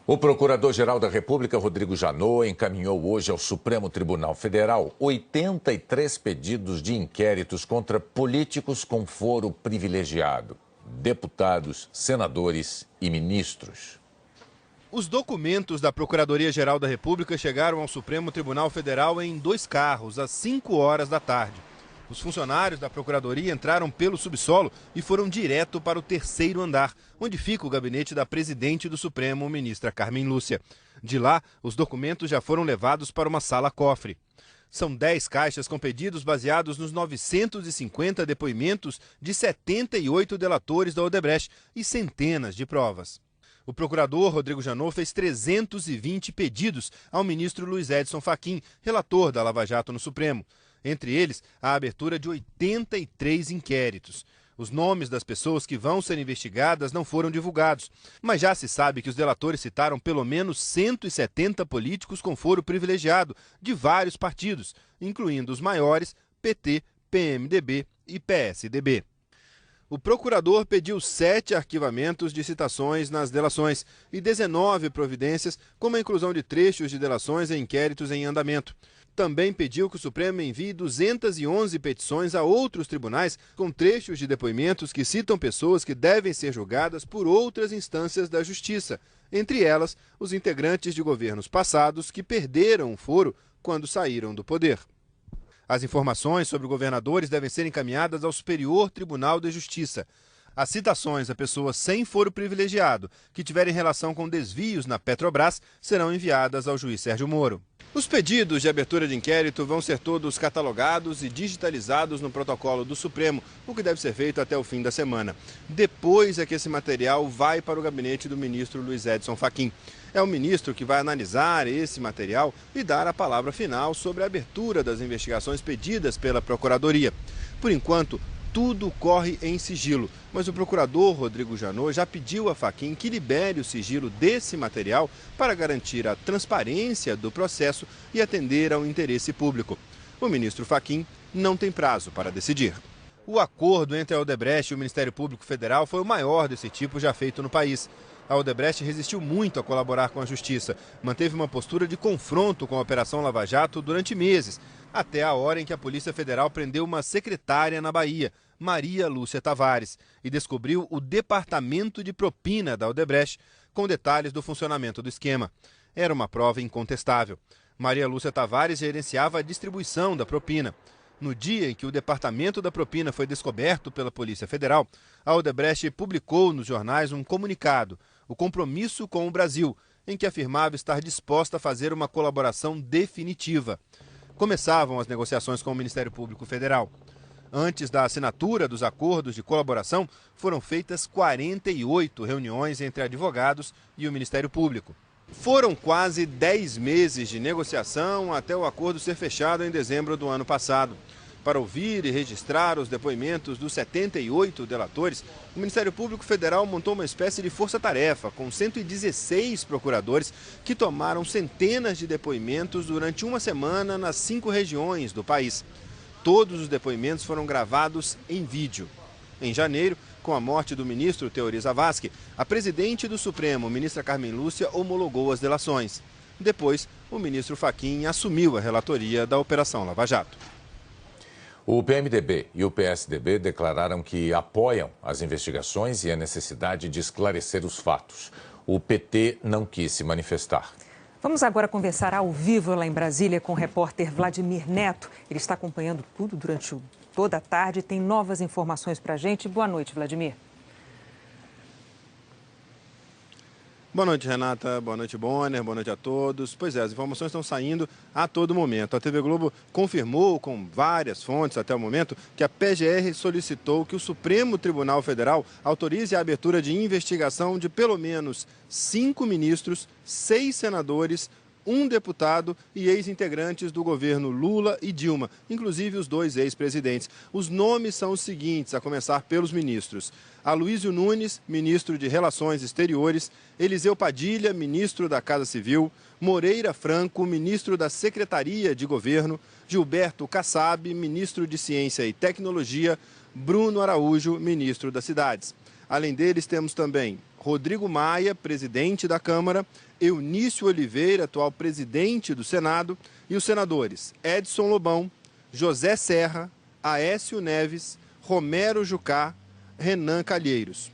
O Procurador-Geral da República, Rodrigo Janot, encaminhou hoje ao Supremo Tribunal Federal 83 pedidos de inquéritos contra políticos com foro privilegiado, deputados, senadores e ministros. Os documentos da Procuradoria-Geral da República chegaram ao Supremo Tribunal Federal em 2 carros, às 5 horas da tarde. Os funcionários da Procuradoria entraram pelo subsolo e foram direto para o 3º andar, onde fica o gabinete da presidente do Supremo, ministra Carmen Lúcia. De lá, os documentos já foram levados para uma sala-cofre. São 10 caixas com pedidos baseados nos 950 depoimentos de 78 delatores da Odebrecht e centenas de provas. O procurador Rodrigo Janot fez 320 pedidos ao ministro Luiz Edson Fachin, relator da Lava Jato no Supremo. Entre eles, a abertura de 83 inquéritos. Os nomes das pessoas que vão ser investigadas não foram divulgados, mas já se sabe que os delatores citaram pelo menos 170 políticos com foro privilegiado de vários partidos, incluindo os maiores, PT, PMDB e PSDB. O procurador pediu 7 arquivamentos de citações nas delações e 19 providências, como a inclusão de trechos de delações em inquéritos em andamento. Também pediu que o Supremo envie 211 petições a outros tribunais com trechos de depoimentos que citam pessoas que devem ser julgadas por outras instâncias da Justiça, entre elas os integrantes de governos passados que perderam o foro quando saíram do poder. As informações sobre governadores devem ser encaminhadas ao Superior Tribunal de Justiça. As citações a pessoas sem foro privilegiado que tiverem relação com desvios na Petrobras serão enviadas ao juiz Sérgio Moro. Os pedidos de abertura de inquérito vão ser todos catalogados e digitalizados no protocolo do Supremo, o que deve ser feito até o fim da semana. Depois é que esse material vai para o gabinete do ministro Luiz Edson Fachin. É o ministro que vai analisar esse material e dar a palavra final sobre a abertura das investigações pedidas pela Procuradoria. Por enquanto, tudo corre em sigilo, mas o procurador Rodrigo Janot já pediu a Fachin que libere o sigilo desse material para garantir a transparência do processo e atender ao interesse público. O ministro Fachin não tem prazo para decidir. O acordo entre a Odebrecht e o Ministério Público Federal foi o maior desse tipo já feito no país. A Odebrecht resistiu muito a colaborar com a Justiça, manteve uma postura de confronto com a Operação Lava Jato durante meses, até a hora em que a Polícia Federal prendeu uma secretária na Bahia, Maria Lúcia Tavares, e descobriu o departamento de propina da Odebrecht, com detalhes do funcionamento do esquema. Era uma prova incontestável. Maria Lúcia Tavares gerenciava a distribuição da propina. No dia em que o departamento da propina foi descoberto pela Polícia Federal, a Odebrecht publicou nos jornais um comunicado, o Compromisso com o Brasil, em que afirmava estar disposta a fazer uma colaboração definitiva. Começavam as negociações com o Ministério Público Federal. Antes da assinatura dos acordos de colaboração, foram feitas 48 reuniões entre advogados e o Ministério Público. Foram quase 10 meses de negociação até o acordo ser fechado em dezembro do ano passado. Para ouvir e registrar os depoimentos dos 78 delatores, o Ministério Público Federal montou uma espécie de força-tarefa com 116 procuradores que tomaram centenas de depoimentos durante uma semana nas 5 regiões do país. Todos os depoimentos foram gravados em vídeo. Em janeiro, com a morte do ministro Teori Zavascki, a presidente do Supremo, ministra Carmen Lúcia, homologou as delações. Depois, o ministro Fachin assumiu a relatoria da Operação Lava Jato. O PMDB e o PSDB declararam que apoiam as investigações e a necessidade de esclarecer os fatos. O PT não quis se manifestar. Vamos agora conversar ao vivo lá em Brasília com o repórter Vladimir Neto. Ele está acompanhando tudo durante toda a tarde e tem novas informações para a gente. Boa noite, Vladimir. Boa noite, Renata. Boa noite, Bonner. Boa noite a todos. Pois é, as informações estão saindo a todo momento. A TV Globo confirmou com várias fontes até o momento que a PGR solicitou que o Supremo Tribunal Federal autorize a abertura de investigação de pelo menos 5 ministros, 6 senadores, 1 deputado e ex-integrantes do governo Lula e Dilma, inclusive os 2 ex-presidentes. Os nomes são os seguintes, a começar pelos ministros: Aloysio Nunes, ministro de Relações Exteriores; Eliseu Padilha, ministro da Casa Civil; Moreira Franco, ministro da Secretaria de Governo; Gilberto Kassab, ministro de Ciência e Tecnologia; Bruno Araújo, ministro das Cidades. Além deles, temos também Rodrigo Maia, presidente da Câmara, Eunício Oliveira, atual presidente do Senado, e os senadores Edson Lobão, José Serra, Aécio Neves, Romero Jucá, Renan Calheiros.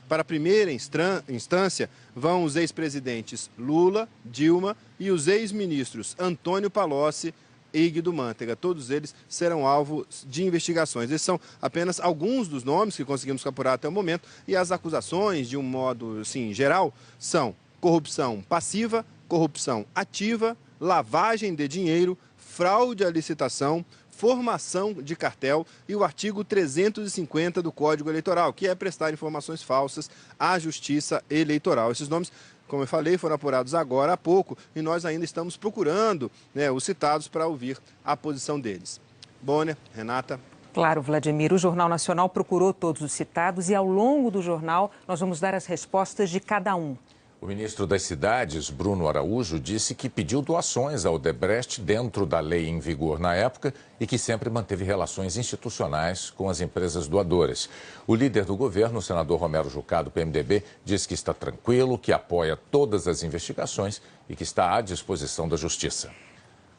Para a primeira instância, vão os ex-presidentes Lula, Dilma e os ex-ministros Antônio Palocci e Guido Mantega. Todos eles serão alvo de investigações. Esses são apenas alguns dos nomes que conseguimos apurar até o momento, e as acusações, de um modo assim, geral, são corrupção passiva, corrupção ativa, lavagem de dinheiro, fraude à licitação, formação de cartel e o artigo 350 do Código Eleitoral, que é prestar informações falsas à Justiça Eleitoral. Esses nomes, como eu falei, foram apurados agora há pouco e nós ainda estamos procurando, os citados para ouvir a posição deles. Bonner, Renata. Claro, Vladimir, o Jornal Nacional procurou todos os citados e ao longo do jornal nós vamos dar as respostas de cada um. O ministro das Cidades, Bruno Araújo, disse que pediu doações ao Odebrecht dentro da lei em vigor na época e que sempre manteve relações institucionais com as empresas doadoras. O líder do governo, o senador Romero Jucá, do PMDB, disse que está tranquilo, que apoia todas as investigações e que está à disposição da Justiça.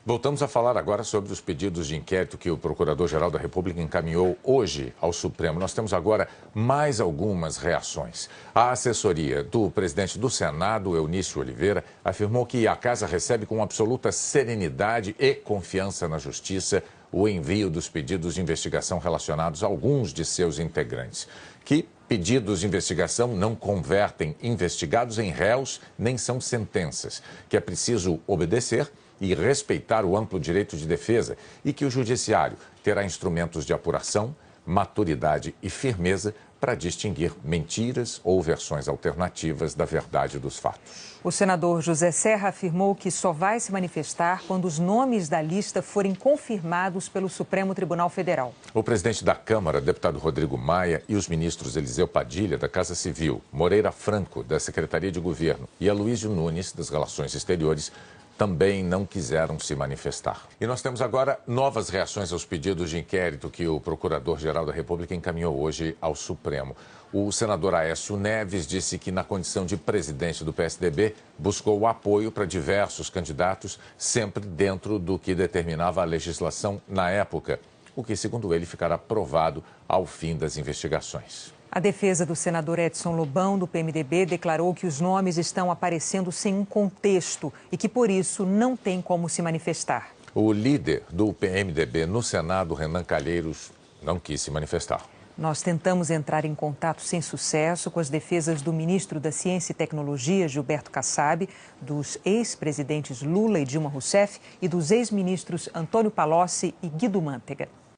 Voltamos a falar agora sobre os pedidos de inquérito que o Procurador-Geral da República encaminhou hoje ao Supremo. Nós temos agora mais algumas reações. A assessoria do presidente do Senado, Eunício Oliveira, afirmou que a Casa recebe com absoluta serenidade e confiança na Justiça o envio dos pedidos de investigação relacionados a alguns de seus integrantes. Que pedidos de investigação não convertem investigados em réus nem são sentenças. Que é preciso obedecer e respeitar o amplo direito de defesa e que o Judiciário terá instrumentos de apuração, maturidade e firmeza para distinguir mentiras ou versões alternativas da verdade dos fatos. O senador José Serra afirmou que só vai se manifestar quando os nomes da lista forem confirmados pelo Supremo Tribunal Federal. O presidente da Câmara, deputado Rodrigo Maia, e os ministros Eliseu Padilha, da Casa Civil, Moreira Franco, da Secretaria de Governo, e Aloysio Nunes, das Relações Exteriores, também não quiseram se manifestar. E nós temos agora novas reações aos pedidos de inquérito que o Procurador-Geral da República encaminhou hoje ao Supremo. O senador Aécio Neves disse que, na condição de presidente do PSDB, buscou o apoio para diversos candidatos, sempre dentro do que determinava a legislação na época, o que, segundo ele, ficará provado ao fim das investigações. A defesa do senador Edson Lobão, do PMDB, declarou que os nomes estão aparecendo sem um contexto e que, por isso, não tem como se manifestar. O líder do PMDB no Senado, Renan Calheiros, não quis se manifestar. Nós tentamos entrar em contato sem sucesso com as defesas do ministro da Ciência e Tecnologia, Gilberto Kassab, dos ex-presidentes Lula e Dilma Rousseff e dos ex-ministros Antônio Palocci e Guido Mantega.